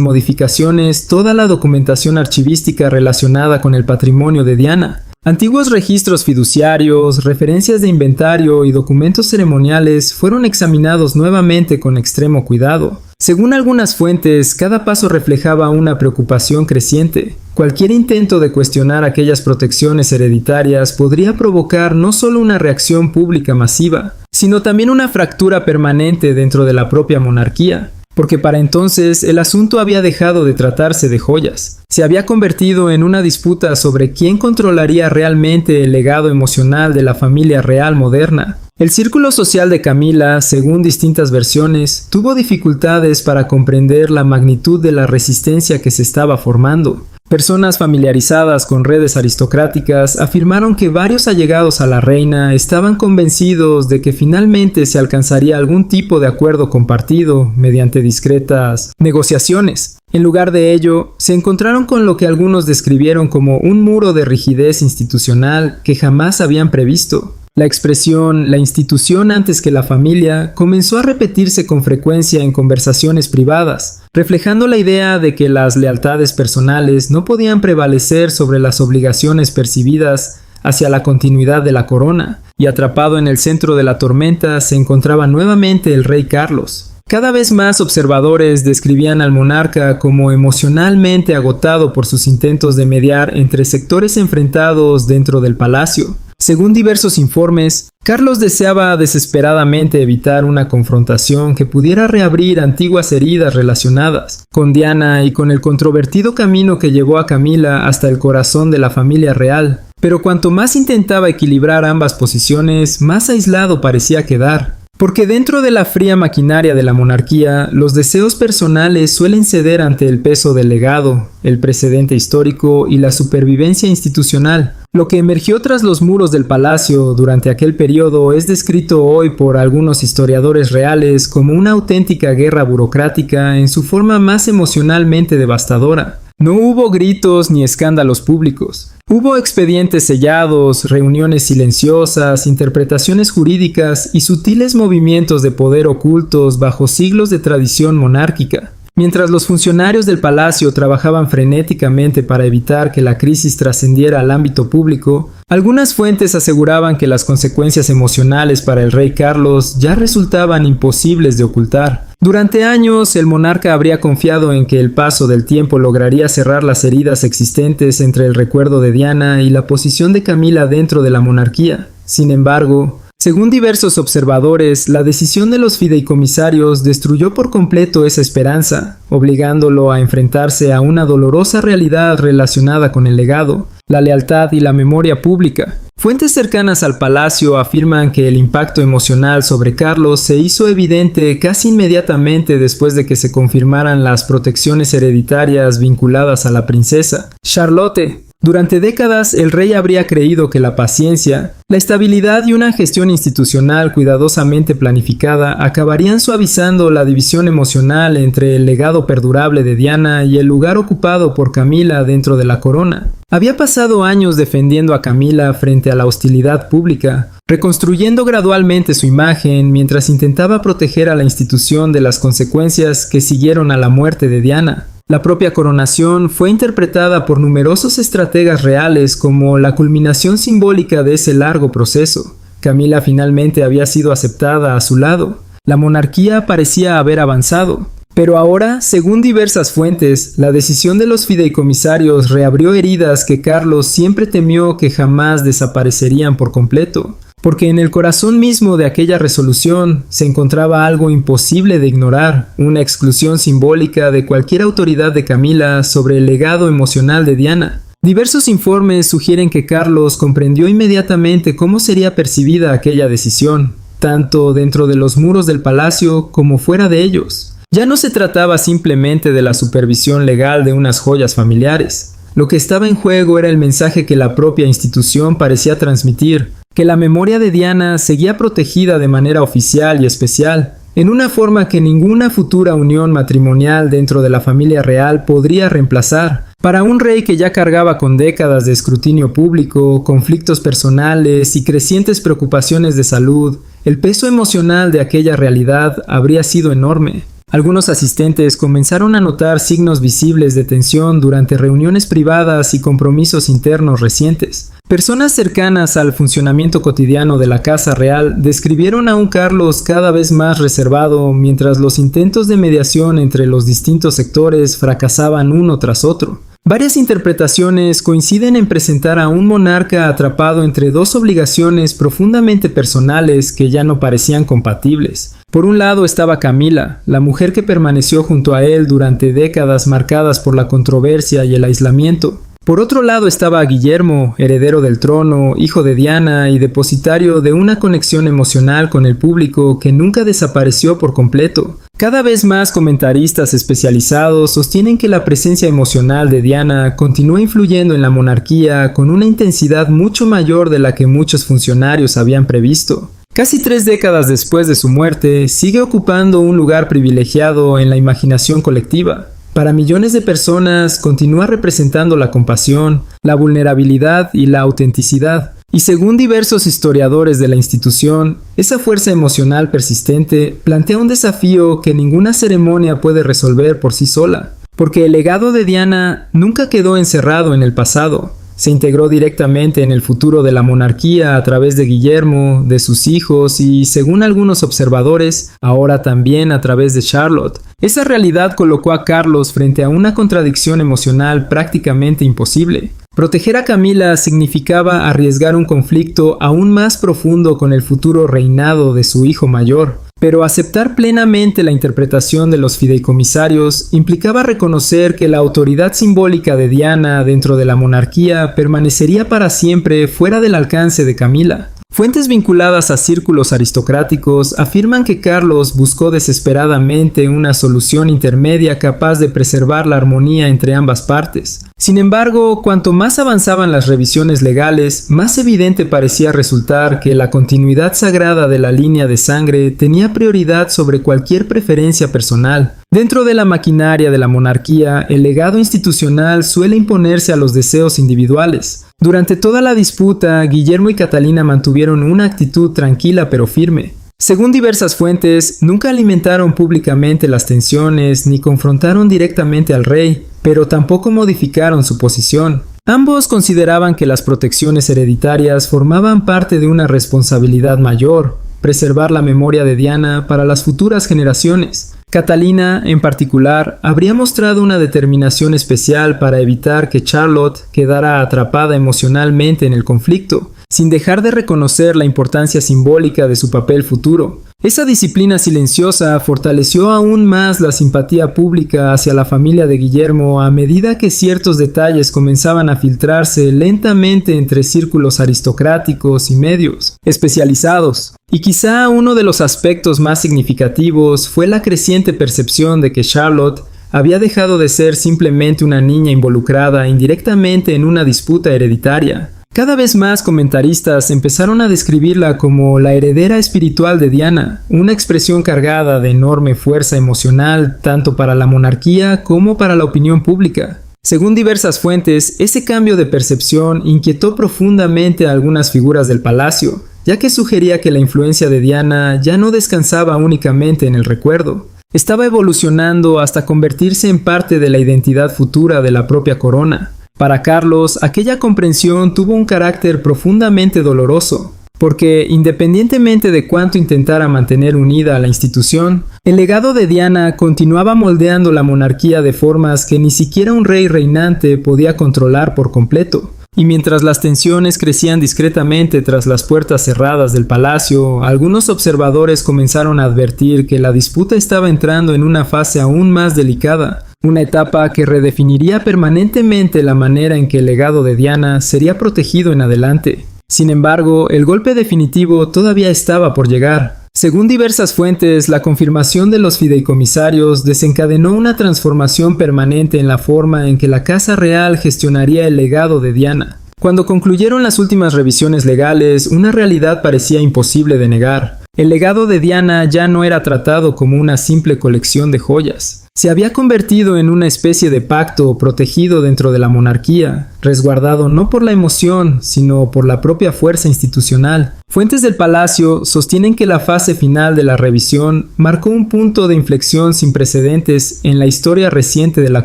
modificaciones toda la documentación archivística relacionada con el patrimonio de Diana. Antiguos registros fiduciarios, referencias de inventario y documentos ceremoniales fueron examinados nuevamente con extremo cuidado. Según algunas fuentes, cada paso reflejaba una preocupación creciente. Cualquier intento de cuestionar aquellas protecciones hereditarias podría provocar no solo una reacción pública masiva, sino también una fractura permanente dentro de la propia monarquía. Porque para entonces el asunto había dejado de tratarse de joyas. Se había convertido en una disputa sobre quién controlaría realmente el legado emocional de la familia real moderna. El círculo social de Camila, según distintas versiones, tuvo dificultades para comprender la magnitud de la resistencia que se estaba formando. Personas familiarizadas con redes aristocráticas afirmaron que varios allegados a la reina estaban convencidos de que finalmente se alcanzaría algún tipo de acuerdo compartido mediante discretas negociaciones. En lugar de ello, se encontraron con lo que algunos describieron como un muro de rigidez institucional que jamás habían previsto. La expresión "la institución antes que la familia" comenzó a repetirse con frecuencia en conversaciones privadas, reflejando la idea de que las lealtades personales no podían prevalecer sobre las obligaciones percibidas hacia la continuidad de la corona, y atrapado en el centro de la tormenta se encontraba nuevamente el rey Carlos. Cada vez más observadores describían al monarca como emocionalmente agotado por sus intentos de mediar entre sectores enfrentados dentro del palacio. Según diversos informes, Carlos deseaba desesperadamente evitar una confrontación que pudiera reabrir antiguas heridas relacionadas con Diana y con el controvertido camino que llevó a Camila hasta el corazón de la familia real. Pero cuanto más intentaba equilibrar ambas posiciones, más aislado parecía quedar. Porque dentro de la fría maquinaria de la monarquía, los deseos personales suelen ceder ante el peso del legado, el precedente histórico y la supervivencia institucional. Lo que emergió tras los muros del palacio durante aquel periodo es descrito hoy por algunos historiadores reales como una auténtica guerra burocrática en su forma más emocionalmente devastadora. No hubo gritos ni escándalos públicos. Hubo expedientes sellados, reuniones silenciosas, interpretaciones jurídicas y sutiles movimientos de poder ocultos bajo siglos de tradición monárquica. Mientras los funcionarios del palacio trabajaban frenéticamente para evitar que la crisis trascendiera al ámbito público, algunas fuentes aseguraban que las consecuencias emocionales para el rey Carlos ya resultaban imposibles de ocultar. Durante años, el monarca habría confiado en que el paso del tiempo lograría cerrar las heridas existentes entre el recuerdo de Diana y la posición de Camila dentro de la monarquía. Sin embargo, según diversos observadores, la decisión de los fideicomisarios destruyó por completo esa esperanza, obligándolo a enfrentarse a una dolorosa realidad relacionada con el legado, la lealtad y la memoria pública. Fuentes cercanas al palacio afirman que el impacto emocional sobre Carlos se hizo evidente casi inmediatamente después de que se confirmaran las protecciones hereditarias vinculadas a la princesa Charlotte. Durante décadas, el rey habría creído que la paciencia, la estabilidad y una gestión institucional cuidadosamente planificada acabarían suavizando la división emocional entre el legado perdurable de Diana y el lugar ocupado por Camila dentro de la corona. Había pasado años defendiendo a Camila frente a la hostilidad pública, reconstruyendo gradualmente su imagen mientras intentaba proteger a la institución de las consecuencias que siguieron a la muerte de Diana. La propia coronación fue interpretada por numerosos estrategas reales como la culminación simbólica de ese largo proceso. Camila finalmente había sido aceptada a su lado. La monarquía parecía haber avanzado. Pero ahora, según diversas fuentes, la decisión de los fideicomisarios reabrió heridas que Carlos siempre temió que jamás desaparecerían por completo. Porque en el corazón mismo de aquella resolución se encontraba algo imposible de ignorar, una exclusión simbólica de cualquier autoridad de Camila sobre el legado emocional de Diana. Diversos informes sugieren que Carlos comprendió inmediatamente cómo sería percibida aquella decisión, tanto dentro de los muros del palacio como fuera de ellos. Ya no se trataba simplemente de la supervisión legal de unas joyas familiares. Lo que estaba en juego era el mensaje que la propia institución parecía transmitir, que la memoria de Diana seguía protegida de manera oficial y especial, en una forma que ninguna futura unión matrimonial dentro de la familia real podría reemplazar. Para un rey que ya cargaba con décadas de escrutinio público, conflictos personales y crecientes preocupaciones de salud, el peso emocional de aquella realidad habría sido enorme. Algunos asistentes comenzaron a notar signos visibles de tensión durante reuniones privadas y compromisos internos recientes. Personas cercanas al funcionamiento cotidiano de la Casa Real describieron a un Carlos cada vez más reservado mientras los intentos de mediación entre los distintos sectores fracasaban uno tras otro. Varias interpretaciones coinciden en presentar a un monarca atrapado entre dos obligaciones profundamente personales que ya no parecían compatibles. Por un lado estaba Camila, la mujer que permaneció junto a él durante décadas marcadas por la controversia y el aislamiento. Por otro lado estaba Guillermo, heredero del trono, hijo de Diana y depositario de una conexión emocional con el público que nunca desapareció por completo. Cada vez más comentaristas especializados sostienen que la presencia emocional de Diana continúa influyendo en la monarquía con una intensidad mucho mayor de la que muchos funcionarios habían previsto. Casi 3 décadas después de su muerte, sigue ocupando un lugar privilegiado en la imaginación colectiva. Para millones de personas, continúa representando la compasión, la vulnerabilidad y la autenticidad. Y según diversos historiadores de la institución, esa fuerza emocional persistente plantea un desafío que ninguna ceremonia puede resolver por sí sola, porque el legado de Diana nunca quedó encerrado en el pasado. Se integró directamente en el futuro de la monarquía a través de Guillermo, de sus hijos y, según algunos observadores, ahora también a través de Charlotte. Esa realidad colocó a Carlos frente a una contradicción emocional prácticamente imposible. Proteger a Camila significaba arriesgar un conflicto aún más profundo con el futuro reinado de su hijo mayor. Pero aceptar plenamente la interpretación de los fideicomisarios implicaba reconocer que la autoridad simbólica de Diana dentro de la monarquía permanecería para siempre fuera del alcance de Camila. Fuentes vinculadas a círculos aristocráticos afirman que Carlos buscó desesperadamente una solución intermedia capaz de preservar la armonía entre ambas partes. Sin embargo, cuanto más avanzaban las revisiones legales, más evidente parecía resultar que la continuidad sagrada de la línea de sangre tenía prioridad sobre cualquier preferencia personal. Dentro de la maquinaria de la monarquía, el legado institucional suele imponerse a los deseos individuales. Durante toda la disputa, Guillermo y Catalina mantuvieron una actitud tranquila pero firme. Según diversas fuentes, nunca alimentaron públicamente las tensiones ni confrontaron directamente al rey, pero tampoco modificaron su posición. Ambos consideraban que las protecciones hereditarias formaban parte de una responsabilidad mayor, preservar la memoria de Diana para las futuras generaciones. Catalina, en particular, habría mostrado una determinación especial para evitar que Charlotte quedara atrapada emocionalmente en el conflicto, sin dejar de reconocer la importancia simbólica de su papel futuro. Esa disciplina silenciosa fortaleció aún más la simpatía pública hacia la familia de Guillermo a medida que ciertos detalles comenzaban a filtrarse lentamente entre círculos aristocráticos y medios especializados. Y quizá uno de los aspectos más significativos fue la creciente percepción de que Charlotte había dejado de ser simplemente una niña involucrada indirectamente en una disputa hereditaria. Cada vez más comentaristas empezaron a describirla como la heredera espiritual de Diana, una expresión cargada de enorme fuerza emocional tanto para la monarquía como para la opinión pública. Según diversas fuentes, ese cambio de percepción inquietó profundamente a algunas figuras del palacio, ya que sugería que la influencia de Diana ya no descansaba únicamente en el recuerdo. Estaba evolucionando hasta convertirse en parte de la identidad futura de la propia corona. Para Carlos, aquella comprensión tuvo un carácter profundamente doloroso, porque independientemente de cuánto intentara mantener unida a la institución, el legado de Diana continuaba moldeando la monarquía de formas que ni siquiera un rey reinante podía controlar por completo. Y mientras las tensiones crecían discretamente tras las puertas cerradas del palacio, algunos observadores comenzaron a advertir que la disputa estaba entrando en una fase aún más delicada, una etapa que redefiniría permanentemente la manera en que el legado de Diana sería protegido en adelante. Sin embargo, el golpe definitivo todavía estaba por llegar. Según diversas fuentes, la confirmación de los fideicomisarios desencadenó una transformación permanente en la forma en que la Casa Real gestionaría el legado de Diana. Cuando concluyeron las últimas revisiones legales, una realidad parecía imposible de negar. El legado de Diana ya no era tratado como una simple colección de joyas. Se había convertido en una especie de pacto protegido dentro de la monarquía, resguardado no por la emoción, sino por la propia fuerza institucional. Fuentes del palacio sostienen que la fase final de la revisión marcó un punto de inflexión sin precedentes en la historia reciente de la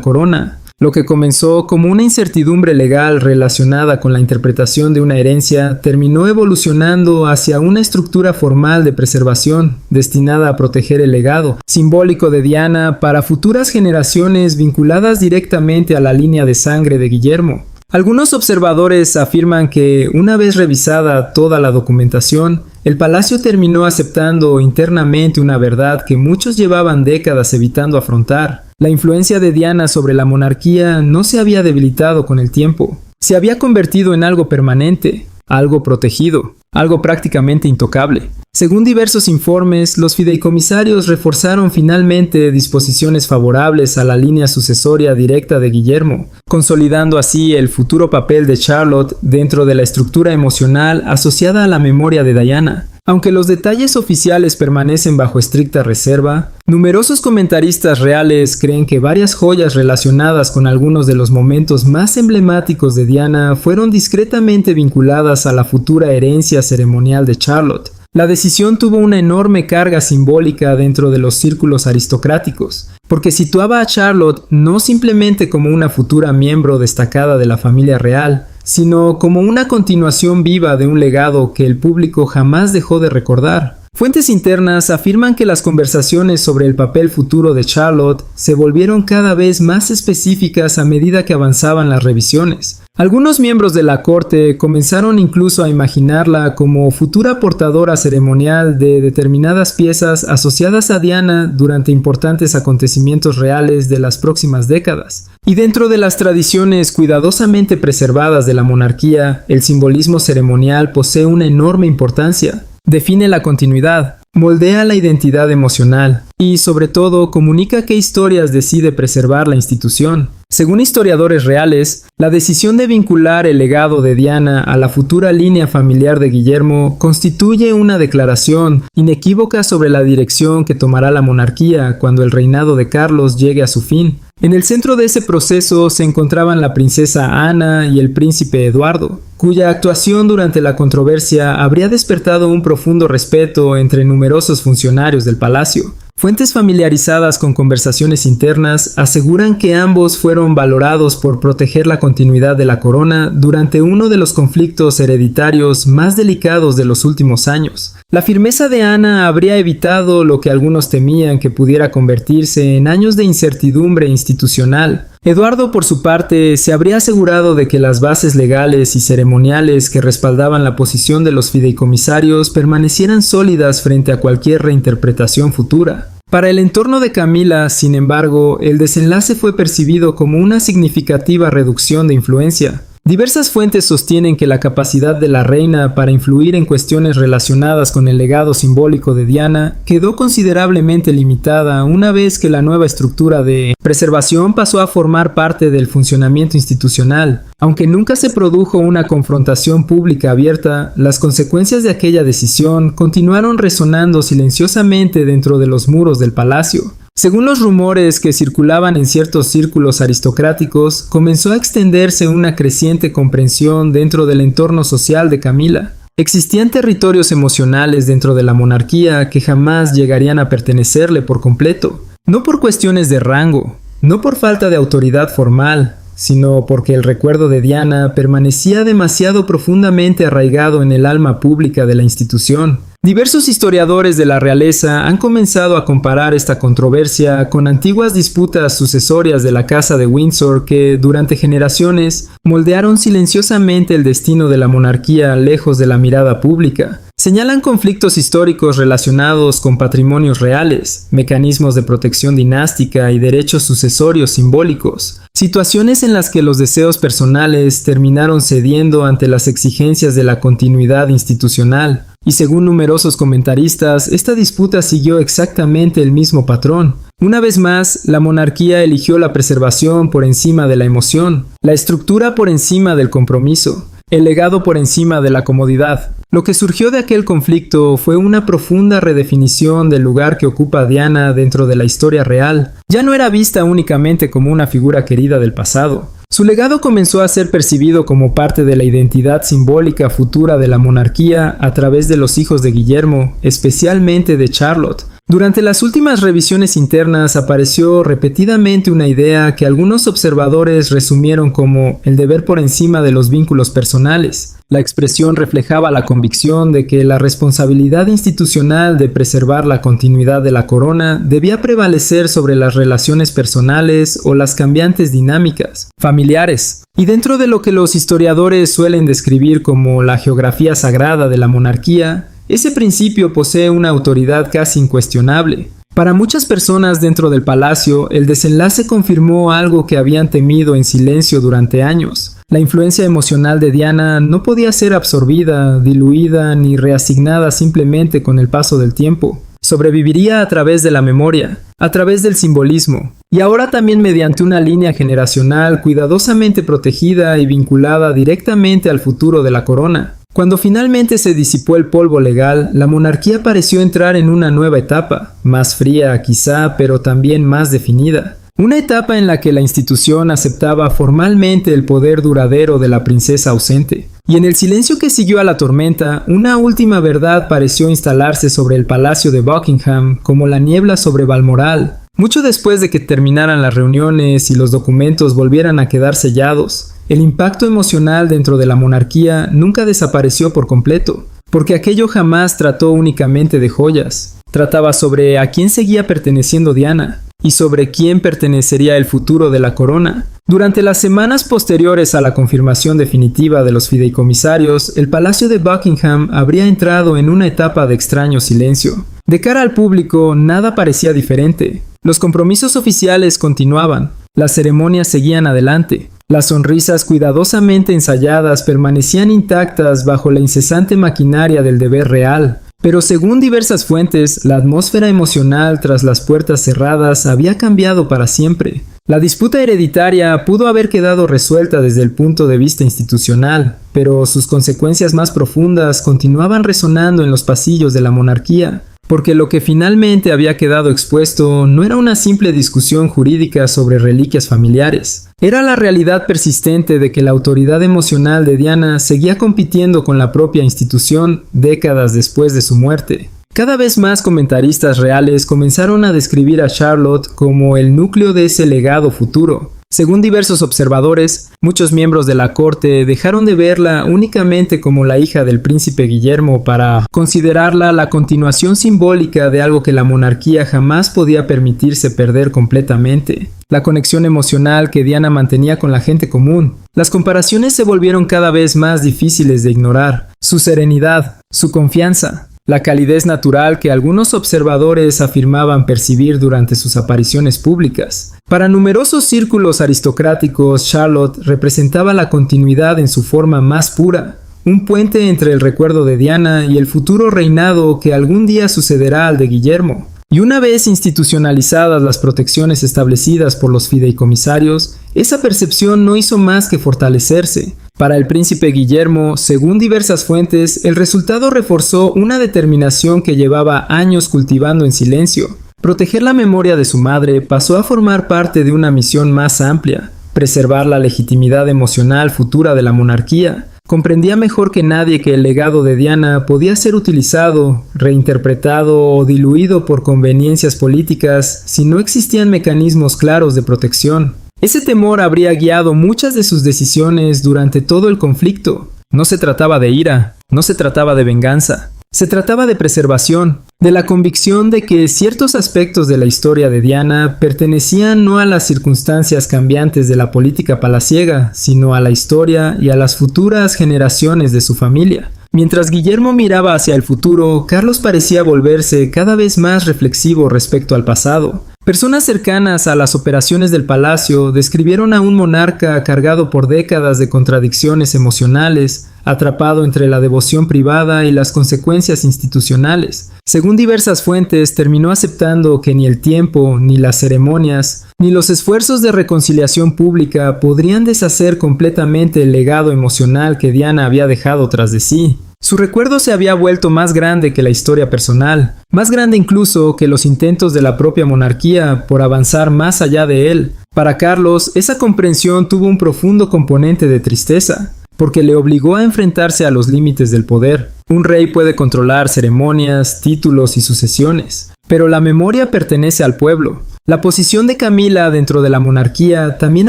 corona. Lo que comenzó como una incertidumbre legal relacionada con la interpretación de una herencia terminó evolucionando hacia una estructura formal de preservación destinada a proteger el legado simbólico de Diana para futuras generaciones vinculadas directamente a la línea de sangre de Guillermo. Algunos observadores afirman que, una vez revisada toda la documentación, el palacio terminó aceptando internamente una verdad que muchos llevaban décadas evitando afrontar. La influencia de Diana sobre la monarquía no se había debilitado con el tiempo. Se había convertido en algo permanente, algo protegido, algo prácticamente intocable. Según diversos informes, los fideicomisarios reforzaron finalmente disposiciones favorables a la línea sucesoria directa de Guillermo, consolidando así el futuro papel de Charlotte dentro de la estructura emocional asociada a la memoria de Diana. Aunque los detalles oficiales permanecen bajo estricta reserva, numerosos comentaristas reales creen que varias joyas relacionadas con algunos de los momentos más emblemáticos de Diana fueron discretamente vinculadas a la futura herencia ceremonial de Charlotte. La decisión tuvo una enorme carga simbólica dentro de los círculos aristocráticos, porque situaba a Charlotte no simplemente como una futura miembro destacada de la familia real, sino como una continuación viva de un legado que el público jamás dejó de recordar. Fuentes internas afirman que las conversaciones sobre el papel futuro de Charlotte se volvieron cada vez más específicas a medida que avanzaban las revisiones. Algunos miembros de la corte comenzaron incluso a imaginarla como futura portadora ceremonial de determinadas piezas asociadas a Diana durante importantes acontecimientos reales de las próximas décadas. Y dentro de las tradiciones cuidadosamente preservadas de la monarquía, el simbolismo ceremonial posee una enorme importancia. Define la continuidad, moldea la identidad emocional y, sobre todo, comunica qué historias decide preservar la institución. Según historiadores reales, la decisión de vincular el legado de Diana a la futura línea familiar de Guillermo constituye una declaración inequívoca sobre la dirección que tomará la monarquía cuando el reinado de Carlos llegue a su fin. En el centro de ese proceso se encontraban la princesa Ana y el príncipe Eduardo, cuya actuación durante la controversia habría despertado un profundo respeto entre numerosos funcionarios del palacio. Fuentes familiarizadas con conversaciones internas aseguran que ambos fueron valorados por proteger la continuidad de la corona durante uno de los conflictos hereditarios más delicados de los últimos años. La firmeza de Ana habría evitado lo que algunos temían que pudiera convertirse en años de incertidumbre institucional. Eduardo, por su parte, se habría asegurado de que las bases legales y ceremoniales que respaldaban la posición de los fideicomisarios permanecieran sólidas frente a cualquier reinterpretación futura. Para el entorno de Camila, sin embargo, el desenlace fue percibido como una significativa reducción de influencia. Diversas fuentes sostienen que la capacidad de la reina para influir en cuestiones relacionadas con el legado simbólico de Diana quedó considerablemente limitada una vez que la nueva estructura de preservación pasó a formar parte del funcionamiento institucional. Aunque nunca se produjo una confrontación pública abierta, las consecuencias de aquella decisión continuaron resonando silenciosamente dentro de los muros del palacio. Según los rumores que circulaban en ciertos círculos aristocráticos, comenzó a extenderse una creciente comprensión dentro del entorno social de Camila. Existían territorios emocionales dentro de la monarquía que jamás llegarían a pertenecerle por completo, no por cuestiones de rango, no por falta de autoridad formal, sino porque el recuerdo de Diana permanecía demasiado profundamente arraigado en el alma pública de la institución. Diversos historiadores de la realeza han comenzado a comparar esta controversia con antiguas disputas sucesorias de la Casa de Windsor que, durante generaciones, moldearon silenciosamente el destino de la monarquía lejos de la mirada pública. Señalan conflictos históricos relacionados con patrimonios reales, mecanismos de protección dinástica y derechos sucesorios simbólicos, situaciones en las que los deseos personales terminaron cediendo ante las exigencias de la continuidad institucional. Y según numerosos comentaristas, esta disputa siguió exactamente el mismo patrón. Una vez más, la monarquía eligió la preservación por encima de la emoción, la estructura por encima del compromiso. el legado por encima de la comodidad. Lo que surgió de aquel conflicto fue una profunda redefinición del lugar que ocupa Diana dentro de la historia real. Ya no era vista únicamente como una figura querida del pasado. Su legado comenzó a ser percibido como parte de la identidad simbólica futura de la monarquía a través de los hijos de Guillermo, especialmente de Charlotte. Durante las últimas revisiones internas apareció repetidamente una idea que algunos observadores resumieron como el deber por encima de los vínculos personales. La expresión reflejaba la convicción de que la responsabilidad institucional de preservar la continuidad de la corona debía prevalecer sobre las relaciones personales o las cambiantes dinámicas familiares. Y dentro de lo que los historiadores suelen describir como la geografía sagrada de la monarquía, ese principio posee una autoridad casi incuestionable. Para muchas personas dentro del palacio, el desenlace confirmó algo que habían temido en silencio durante años. La influencia emocional de Diana no podía ser absorbida, diluida ni reasignada simplemente con el paso del tiempo. Sobreviviría a través de la memoria, a través del simbolismo, y ahora también mediante una línea generacional cuidadosamente protegida y vinculada directamente al futuro de la corona. Cuando finalmente se disipó el polvo legal, la monarquía pareció entrar en una nueva etapa, más fría quizá, pero también más definida. Una etapa en la que la institución aceptaba formalmente el poder duradero de la princesa ausente. Y en el silencio que siguió a la tormenta, una última verdad pareció instalarse sobre el palacio de Buckingham como la niebla sobre Balmoral. Mucho después de que terminaran las reuniones y los documentos volvieran a quedar sellados, el impacto emocional dentro de la monarquía nunca desapareció por completo, porque aquello jamás trató únicamente de joyas. Trataba sobre a quién seguía perteneciendo Diana y sobre quién pertenecería el futuro de la corona. Durante las semanas posteriores a la confirmación definitiva de los fideicomisarios, el Palacio de Buckingham habría entrado en una etapa de extraño silencio. De cara al público, nada parecía diferente. Los compromisos oficiales continuaban, las ceremonias seguían adelante. Las sonrisas cuidadosamente ensayadas permanecían intactas bajo la incesante maquinaria del deber real. Pero según diversas fuentes, la atmósfera emocional tras las puertas cerradas había cambiado para siempre. La disputa hereditaria pudo haber quedado resuelta desde el punto de vista institucional, pero sus consecuencias más profundas continuaban resonando en los pasillos de la monarquía. Porque lo que finalmente había quedado expuesto no era una simple discusión jurídica sobre reliquias familiares. Era la realidad persistente de que la autoridad emocional de Diana seguía compitiendo con la propia institución décadas después de su muerte. Cada vez más comentaristas reales comenzaron a describir a Charlotte como el núcleo de ese legado futuro. Según diversos observadores, muchos miembros de la corte dejaron de verla únicamente como la hija del príncipe Guillermo para considerarla la continuación simbólica de algo que la monarquía jamás podía permitirse perder completamente. La conexión emocional que Diana mantenía con la gente común. Las comparaciones se volvieron cada vez más difíciles de ignorar. Su serenidad, su confianza, la calidez natural que algunos observadores afirmaban percibir durante sus apariciones públicas. Para numerosos círculos aristocráticos, Charlotte representaba la continuidad en su forma más pura, un puente entre el recuerdo de Diana y el futuro reinado que algún día sucederá al de Guillermo. Y una vez institucionalizadas las protecciones establecidas por los fideicomisarios, esa percepción no hizo más que fortalecerse. Para el príncipe Guillermo, según diversas fuentes, el resultado reforzó una determinación que llevaba años cultivando en silencio. Proteger la memoria de su madre pasó a formar parte de una misión más amplia, preservar la legitimidad emocional futura de la monarquía. Comprendía mejor que nadie que el legado de Diana podía ser utilizado, reinterpretado o diluido por conveniencias políticas si no existían mecanismos claros de protección. Ese temor habría guiado muchas de sus decisiones durante todo el conflicto. No se trataba de ira, no se trataba de venganza. Se trataba de preservación, de la convicción de que ciertos aspectos de la historia de Diana pertenecían no a las circunstancias cambiantes de la política palaciega, sino a la historia y a las futuras generaciones de su familia. Mientras Guillermo miraba hacia el futuro, Carlos parecía volverse cada vez más reflexivo respecto al pasado. Personas cercanas a las operaciones del palacio describieron a un monarca cargado por décadas de contradicciones emocionales, atrapado entre la devoción privada y las consecuencias institucionales. Según diversas fuentes, terminó aceptando que ni el tiempo, ni las ceremonias, ni los esfuerzos de reconciliación pública podrían deshacer completamente el legado emocional que Diana había dejado tras de sí. Su recuerdo se había vuelto más grande que la historia personal, más grande incluso que los intentos de la propia monarquía por avanzar más allá de él. Para Carlos, esa comprensión tuvo un profundo componente de tristeza, porque le obligó a enfrentarse a los límites del poder. Un rey puede controlar ceremonias, títulos y sucesiones, pero la memoria pertenece al pueblo. La posición de Camila dentro de la monarquía también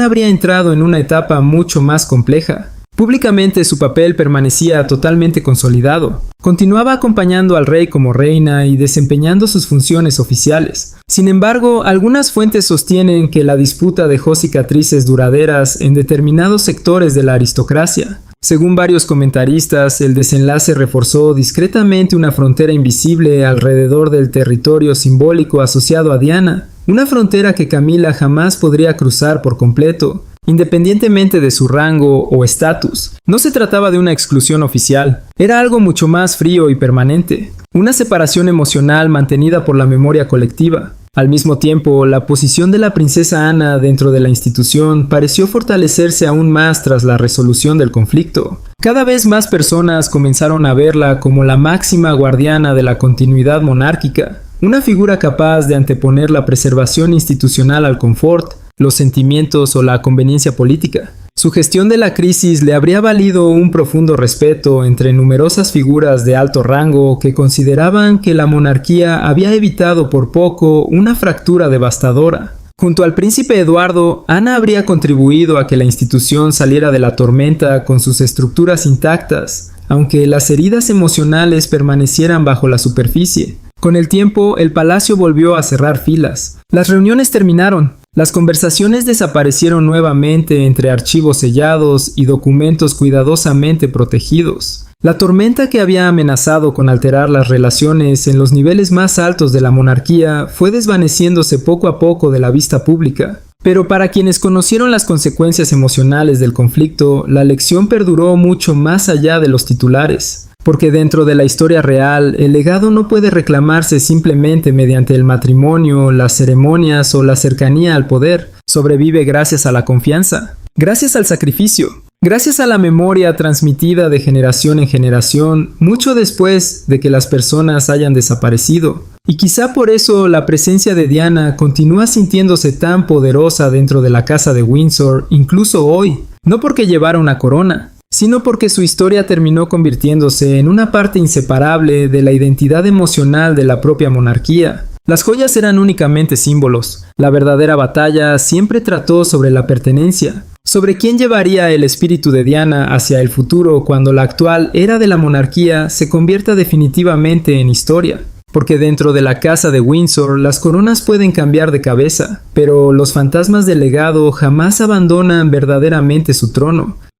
habría entrado en una etapa mucho más compleja. Públicamente su papel permanecía totalmente consolidado. Continuaba acompañando al rey como reina y desempeñando sus funciones oficiales. Sin embargo, algunas fuentes sostienen que la disputa dejó cicatrices duraderas en determinados sectores de la aristocracia. Según varios comentaristas, el desenlace reforzó discretamente una frontera invisible alrededor del territorio simbólico asociado a Diana, una frontera que Camila jamás podría cruzar por completo, independientemente de su rango o estatus. No se trataba de una exclusión oficial, era algo mucho más frío y permanente, una separación emocional mantenida por la memoria colectiva. Al mismo tiempo, la posición de la princesa Ana dentro de la institución pareció fortalecerse aún más tras la resolución del conflicto. Cada vez más personas comenzaron a verla como la máxima guardiana de la continuidad monárquica, una figura capaz de anteponer la preservación institucional al confort, los sentimientos o la conveniencia política. Su gestión de la crisis le habría valido un profundo respeto entre numerosas figuras de alto rango que consideraban que la monarquía había evitado por poco una fractura devastadora. Junto al príncipe Eduardo, Ana habría contribuido a que la institución saliera de la tormenta con sus estructuras intactas, aunque las heridas emocionales permanecieran bajo la superficie. Con el tiempo, el palacio volvió a cerrar filas. Las reuniones terminaron. Las conversaciones desaparecieron nuevamente entre archivos sellados y documentos cuidadosamente protegidos. La tormenta que había amenazado con alterar las relaciones en los niveles más altos de la monarquía fue desvaneciéndose poco a poco de la vista pública. Pero para quienes conocieron las consecuencias emocionales del conflicto, la lección perduró mucho más allá de los titulares. Porque dentro de la historia real, el legado no puede reclamarse simplemente mediante el matrimonio, las ceremonias o la cercanía al poder. Sobrevive gracias a la confianza, gracias al sacrificio, gracias a la memoria transmitida de generación en generación, mucho después de que las personas hayan desaparecido. Y quizá por eso la presencia de Diana continúa sintiéndose tan poderosa dentro de la casa de Windsor, incluso hoy. No porque llevara una corona, sino porque su historia terminó convirtiéndose en una parte inseparable de la identidad emocional de la propia monarquía. Las joyas eran únicamente símbolos. La verdadera batalla siempre trató sobre la pertenencia, sobre quién llevaría el espíritu de Diana hacia el futuro cuando la actual era de la monarquía se convierta definitivamente en historia. Porque dentro de la casa de Windsor las coronas pueden cambiar de cabeza, pero los fantasmas del legado jamás abandonan verdaderamente su trono.